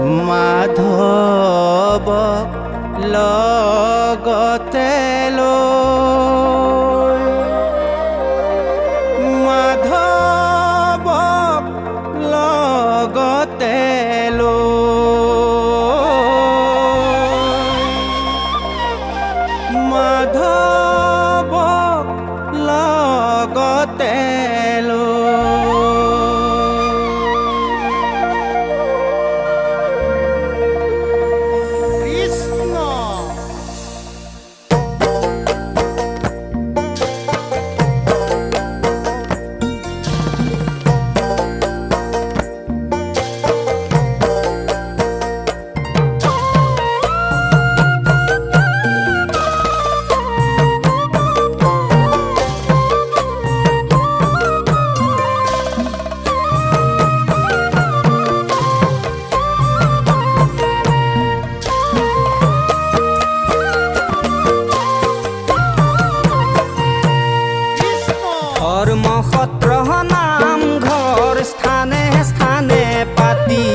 মাধৱ লগতে লৈ মাধৱক লগতে লৈ মাধৱক লগতে ধৰ্মসত্ৰ নামঘৰ স্থানে স্থানে পাতি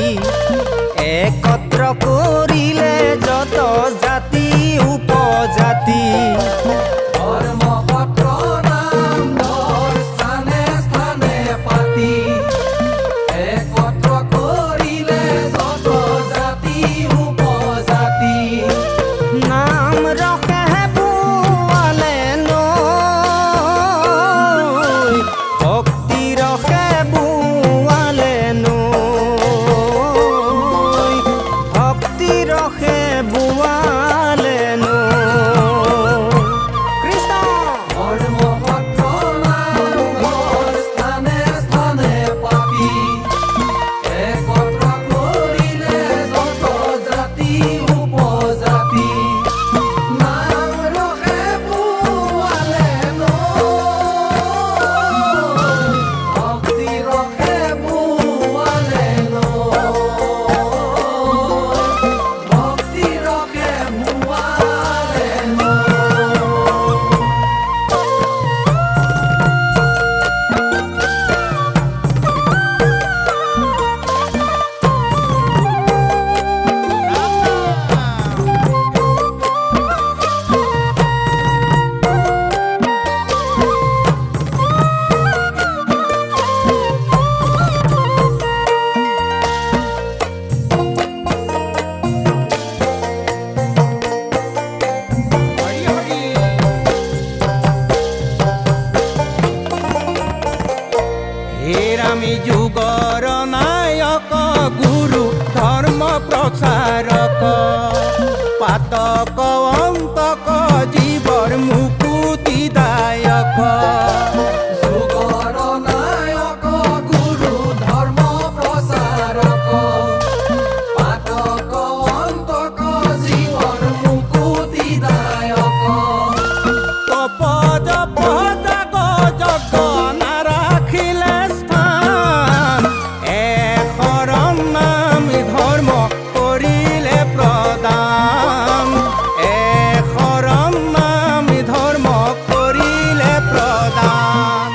একত্ৰ কৰিলে যত জাতি উপজাতি ধৰ্মসত্ৰ নামঘৰ স্থানে স্থানে পাতি একত্ৰ কৰিলে যত জাতি উপজাতি নাম ৰখে বোৱালে নৈ ভক্তি ৰখে বোৱালে নৈ ভক্তি ৰখে বোৱালে নৈ কৃষ্ণ ধৰ্মসত্ৰ নামঘৰ স্থানে স্থানে পাতি একত্ৰ কৰিলে যত জাতি উপজাতি নাম ৰখে বোৱালে নৈ ভক্তি ৰখে বোৱালে নৈ ভক্তি ৰখে বোৱালে নৈ হেৰামি যুগৰ নায়ক গুৰু ধৰ্ম প্ৰচাৰক পাতক অন্তক জীৱৰ মুকুতিদায়ক যুগৰ নায়ক গুৰু ধৰ্ম প্ৰচাৰক পাতক অন্তক জীৱৰ মুকুতিদায়ক তপদ পদক যজ্ঞ নাৰাখিলে স্থান শৰণ নাম ধৰ্ম কৰিলে প্ৰদান শৰণ নাম ধৰ্ম কৰিলে প্ৰদান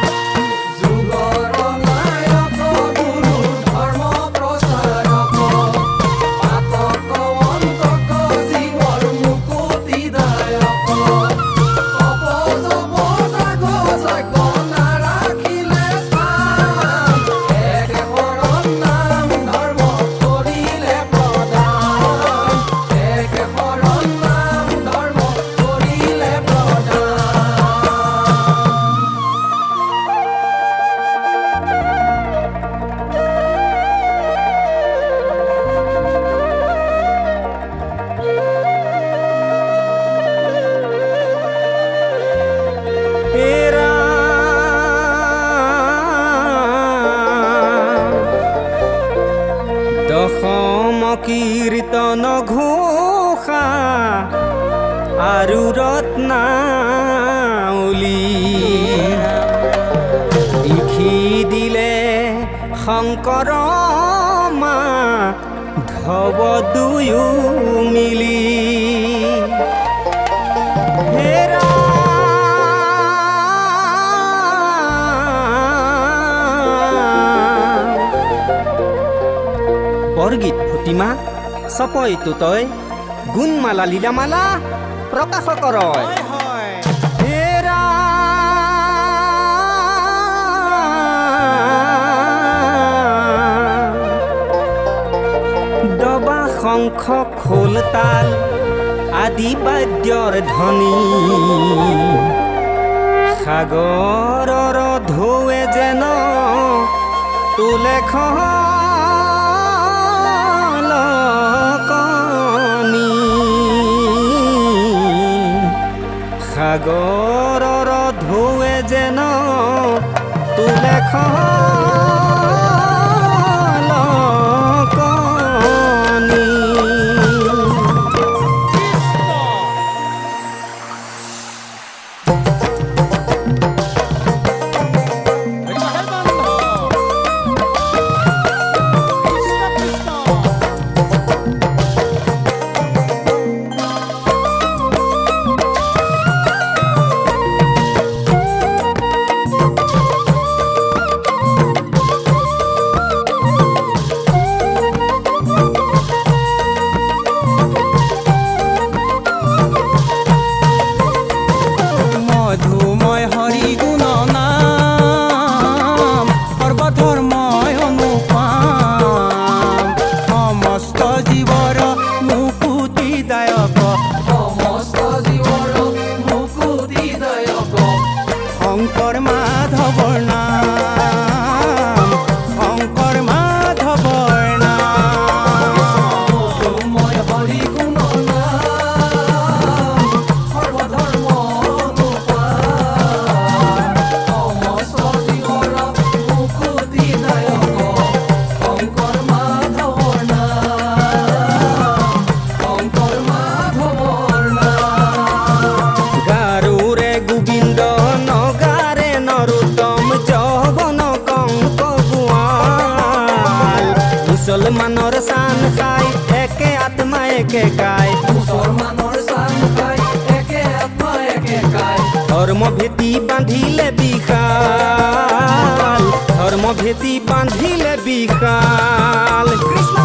যুগৰ নায়ক গুৰু ধৰ্ম প্ৰচাৰক পাতক অন্তক জীৱৰ মুকুতিদায়ক তপজ পদাক যজ্ঞ নাৰাখিলে স্থান শৰণ নাম ধৰ্ম কৰিলে প্ৰদান শৰণ নাম ধৰ্ম কৰিলে প্ৰদান এৰা দশম কীৰ্তন ঘোষা আৰু ৰত্নাৱলী লিখি দিলে শংকৰ মাধৱ দুয়ো মিলি হেৰা বৰগীত ভটিমা চপয়টো তই গুণমালা লীলামালা প্ৰকাশ কৰয় হেৰা ডবা শংখ খোল তাল আদি বাদ্যৰ ধ্বনি সাগৰৰ ঢৌৱে যেন তোলে খলকনি সাগৰৰ ঢৌৱে যেন তোলে খলকনি মধুময় হৰি গুণ নাম সৰ্বধৰ্ময় অনুপাম সমস্ত জীৱৰ মুকুতিদায়ক সমস্ত জীৱৰ মুকুতিদায়ক শংকৰ মাধৱৰ নাম শংকৰ মাধৱৰ নাম মধুময় হৰি গুণ নাম সৰ্বধৰ্ম গাৰুৰে গোবিন্দ নগাৰে নৰোত্তম যৌৱন কংক গোৱাল মুছলমানৰ চান খাই একে আত্মা একে গায় মুছলমানৰ চান খাই একে আত্মা একে গায় ধৰ্ম ভেটি বান্ধিলে বিশাল ধৰ্ম ভেটি বান্ধিলে বিশাল কৃষ্ণ